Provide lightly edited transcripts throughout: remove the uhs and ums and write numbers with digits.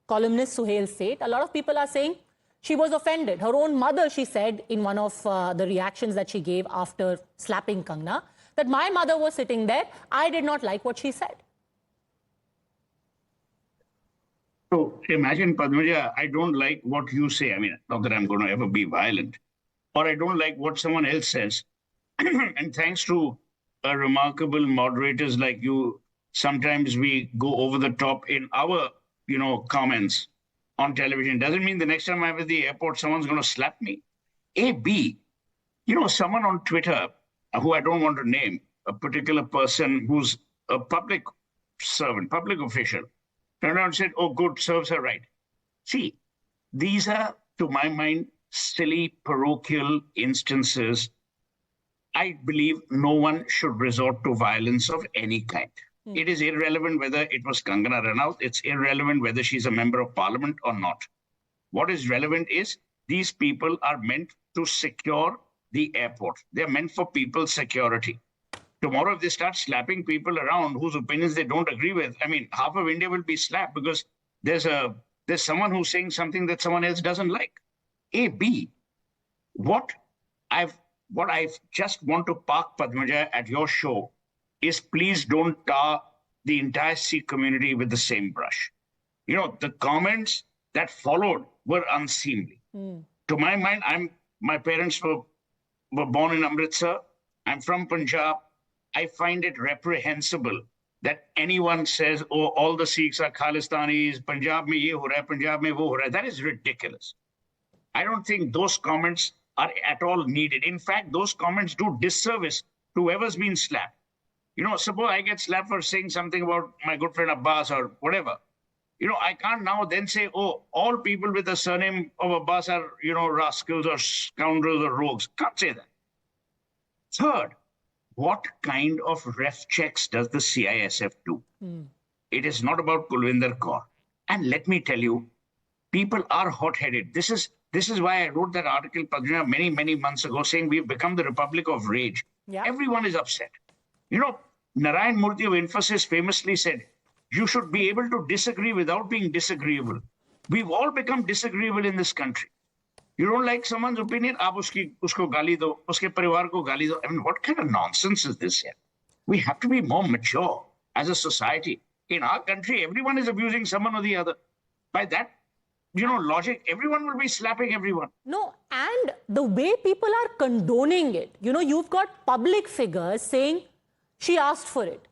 columnist Suhel Seth, a lot of people are saying she was offended. Her own mother, she said in one of the reactions that she gave after slapping Kangana, that my mother was sitting there. I did not like what she said. So imagine, Padmaja, I don't like what you say. I mean, not that I'm going to ever be violent, or I don't like what someone else says. And thanks to remarkable moderators like you, sometimes we go over the top in our, comments on television. Doesn't mean the next time I'm at the airport, someone's going to slap me. A, B, someone on Twitter, who I don't want to name, a particular person who's a public servant, public official, turned around and said, oh, good, serves her right. See, these are, to my mind, silly parochial instances. I believe no one should resort to violence of any kind. It is irrelevant whether it was Kangana Ranaut. It's irrelevant whether she's a member of parliament or not. What is relevant is these people are meant to secure the airport. They're meant for people's security. Tomorrow, if they start slapping people around whose opinions they don't agree with, I mean, half of India will be slapped because there's someone who's saying something that someone else doesn't like. A, B, what I just want to park, Padmaja, at your show is please don't tar the entire Sikh community with the same brush. The comments that followed were unseemly. To my mind, my parents were born in Amritsar. I'm from Punjab. I find it reprehensible that anyone says, oh, all the Sikhs are Khalistanis, Punjab mein ye ho raha hai, Punjab mein wo ho raha hai. That is ridiculous. I don't think those comments are at all needed. In fact, those comments do disservice to whoever's been slapped. Suppose I get slapped for saying something about my good friend Abbas or whatever. I can't now then say, oh, all people with the surname of Abbas are, rascals or scoundrels or rogues. Can't say that. Third, what kind of ref checks does the CISF do? It is not about Kulvinder Kaur. And let me tell you, people are hot-headed. This is why I wrote that article, Padmina, many, many months ago, saying we've become the Republic of Rage. Yeah. Everyone is upset. Narayan Murthy of Infosys famously said, you should be able to disagree without being disagreeable. We've all become disagreeable in this country. You don't like someone's opinion, aap usko gali do, uske parivar ko gali do. I mean, what kind of nonsense is this here? We have to be more mature as a society. In our country, everyone is abusing someone or the other. By that, logic, everyone will be slapping everyone. No, and the way people are condoning it, you've got public figures saying she asked for it.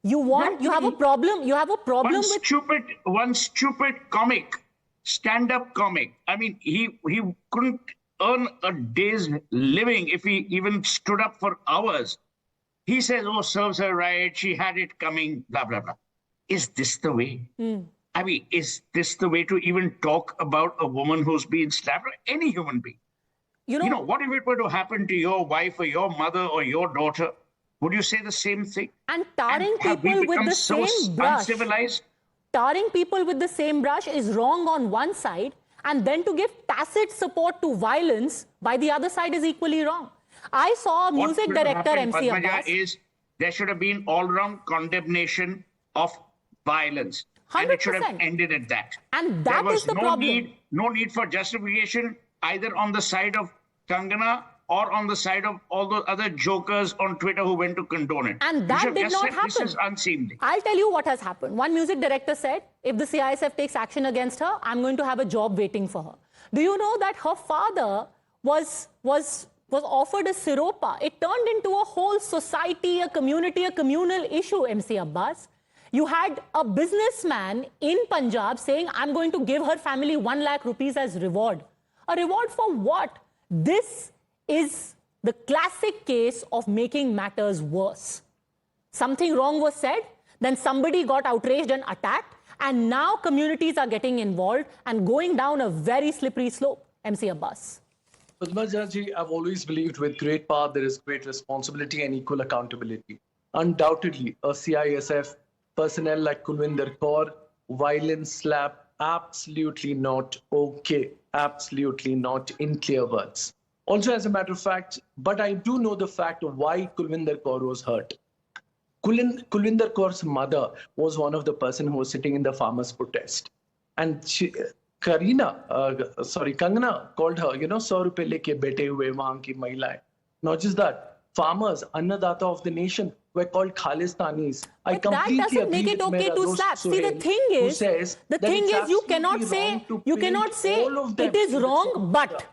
You have a problem with one stupid comic. Stand-up comic. I mean, he couldn't earn a day's living if he even stood up for hours. He says, oh, serves her right, she had it coming, blah, blah, blah. Is this the way? I mean, is this the way to even talk about a woman who's been slapped, or any human being? What if it were to happen to your wife or your mother or your daughter? Would you say the same thing? And tarring people with the same brush. Uncivilized? Tarring people with the same brush is wrong on one side, and then to give tacit support to violence by the other side is equally wrong. I saw a music director, MC Abbas. Is there should have been all-round condemnation of violence. 100%. And it should have ended at that. And that is the problem. No need for justification either on the side of Kangana or on the side of all the other jokers on Twitter who went to condone it. And that did not happen. This is unseemly. I'll tell you what has happened. One music director said, if the CISF takes action against her, I'm going to have a job waiting for her. Do you know that her father was offered a siropa? It turned into a whole society, a community, a communal issue, MC Abbas. You had a businessman in Punjab saying, I'm going to give her family 1 lakh rupees as reward. A reward for what? This is the classic case of making matters worse. Something wrong was said, then somebody got outraged and attacked, and now communities are getting involved and going down a very slippery slope. MC Abbas. Padmaja, I've always believed with great power there is great responsibility and equal accountability. Undoubtedly, a CISF personnel like Kulvinder Kaur, violence slap, absolutely not okay. Absolutely not, in clear words. Also, as a matter of fact, but I do know the fact of why Kulvinder Kaur was hurt. Kulvinder Kaur's mother was one of the person who was sitting in the farmers' protest. And Kangana called her, 100 rupees leke bete hue wahan ki महिलाएं. Not just that, farmers, Annadata of the nation, were called Khalistanis. I But that completely doesn't make agree it with okay Mera to dost slap. See, the Suhel, thing who is, says you that it's cannot absolutely say wrong to you paint cannot say all of them it is in the wrong, same but picture.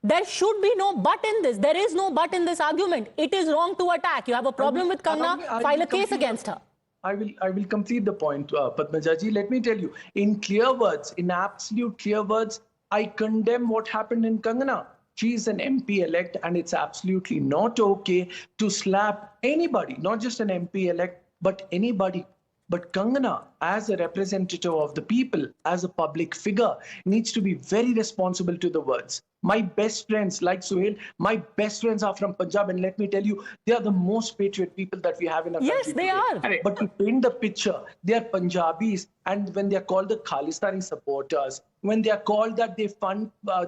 there should be no but in this. There is no but in this argument. It is wrong to attack. You have a problem with Kangana, file a case against her. I will complete the point, Padmajaji. Let me tell you, in clear words, in absolute clear words, I condemn what happened in Kangana. She is an MP elect, and it's absolutely not okay to slap anybody, not just an MP elect, but anybody. But Kangana, as a representative of the people, as a public figure, needs to be very responsible to the words. My best friends, like Suhel, my best friends are from Punjab, and let me tell you, they are the most patriot people that we have in our Yes, country they today. are. But to paint the picture, they are Punjabis, and when they are called the Khalistani supporters, when they are called that they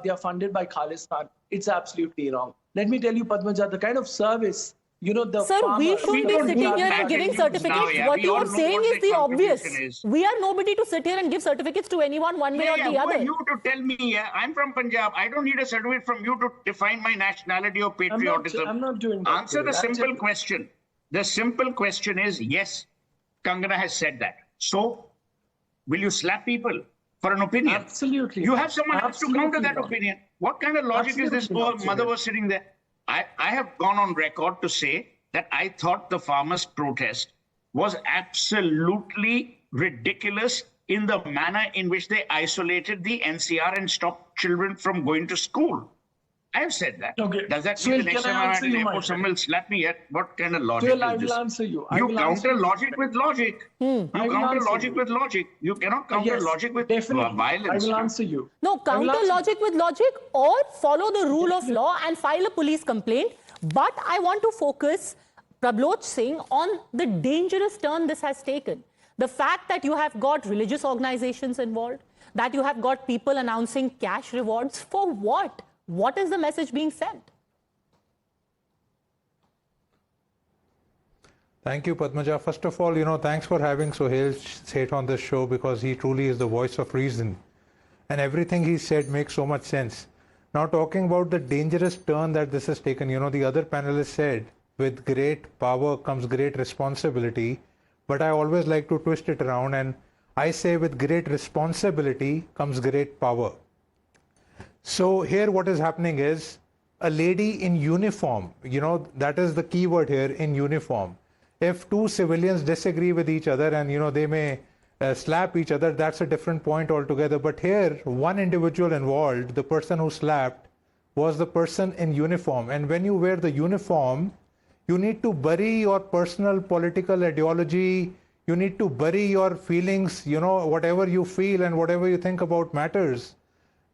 are funded by Khalistan, it's absolutely wrong. Let me tell you, Padmaja, the kind of service, the Sir, we farmers, shouldn't be don't sitting do here that and giving in news now, certificates. yeah. What We you all are know saying what is the the obvious. contribution is. We are nobody to sit here and give certificates to anyone one way or the Who are other. you to tell me? Yeah, I'm from Punjab. I don't need a certificate from you to define my nationality or patriotism. I'm not doing that. Answer the simple question. The simple question is yes, Kangana has said that. So, will you slap people for an opinion? Absolutely. You have someone else to counter that not. opinion. What kind of logic is this? Absolutely Poor not, mother Suhel. was sitting there. I have gone on record to say that I thought the farmers' protest was absolutely ridiculous in the manner in which they isolated the NCR and stopped children from going to school. I have said that. Okay. Does that mean Suhel, the next can I time I'm at answer an you, my airport, someone will slap me yet? What kind of logic Suhel, I is will this? answer you. You counter logic with logic. You I will counter answer logic you. with logic. You cannot counter Yes, logic with definitely. violence. I will answer you. No, I will counter answer you. logic with logic or follow the rule of law and file a police complaint. But I want to focus, Prabloch Singh, on the dangerous turn this has taken. The fact that you have got religious organizations involved, that you have got people announcing cash rewards. For what? What is the message being sent? Thank you, Padmaja. First of all, thanks for having Suhel Seth on this show because he truly is the voice of reason. And everything he said makes so much sense. Now, talking about the dangerous turn that this has taken, the other panelists said, with great power comes great responsibility. But I always like to twist it around and I say with great responsibility comes great power. So here what is happening is a lady in uniform, that is the key word here, in uniform. If two civilians disagree with each other and, they may slap each other, that's a different point altogether. But here, one individual involved, the person who slapped, was the person in uniform. And when you wear the uniform, you need to bury your personal political ideology. You need to bury your feelings, whatever you feel and whatever you think about matters,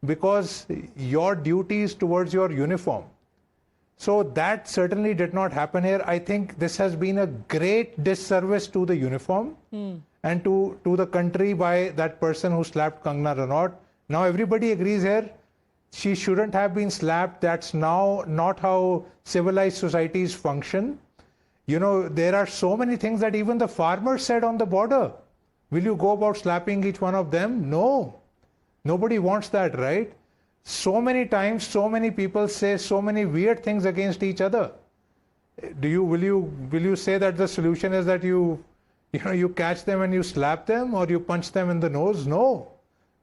because your duty is towards your uniform. So that certainly did not happen here. I think this has been a great disservice to the uniform and to the country by that person who slapped Kangana Ranaut. Now everybody agrees here, she shouldn't have been slapped. That's now not how civilized societies function. There are so many things that even the farmers said on the border. Will you go about slapping each one of them? No. Nobody wants that, right? So many times, so many people say so many weird things against each other. Will you say that the solution is that you catch them and you slap them or you punch them in the nose? No.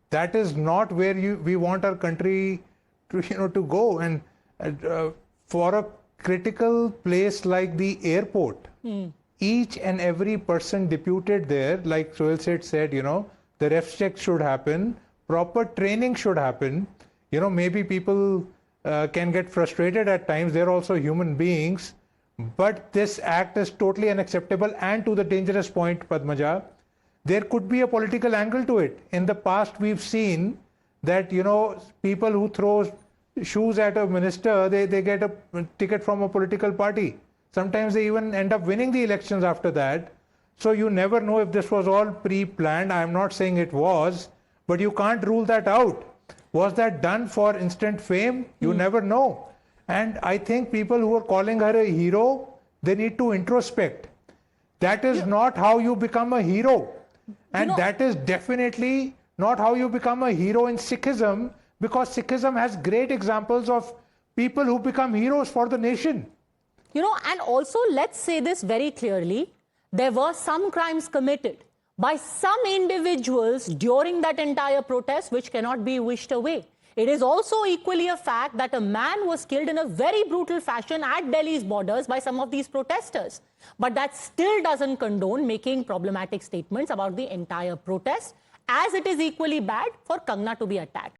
That is not where we want our country to go. And for a critical place like the airport, each and every person deputed there, like Suhel Seth said, the ref check should happen, proper training should happen. Maybe people can get frustrated at times. They're also human beings. But this act is totally unacceptable. And to the dangerous point, Padmaja, there could be a political angle to it. In the past, we've seen that, people who throw shoes at a minister, they get a ticket from a political party. Sometimes they even end up winning the elections after that. So you never know if this was all pre-planned. I'm not saying it was, but you can't rule that out. Was that done for instant fame? You never know. And I think people who are calling her a hero, they need to introspect. That is not how you become a hero. And that is definitely not how you become a hero in Sikhism, because Sikhism has great examples of people who become heroes for the nation. You know, and also let's say this very clearly, there were some crimes committed by some individuals during that entire protest which cannot be wished away. It is also equally a fact that a man was killed in a very brutal fashion at Delhi's borders by some of these protesters. But that still doesn't condone making problematic statements about the entire protest, as it is equally bad for Kangana to be attacked.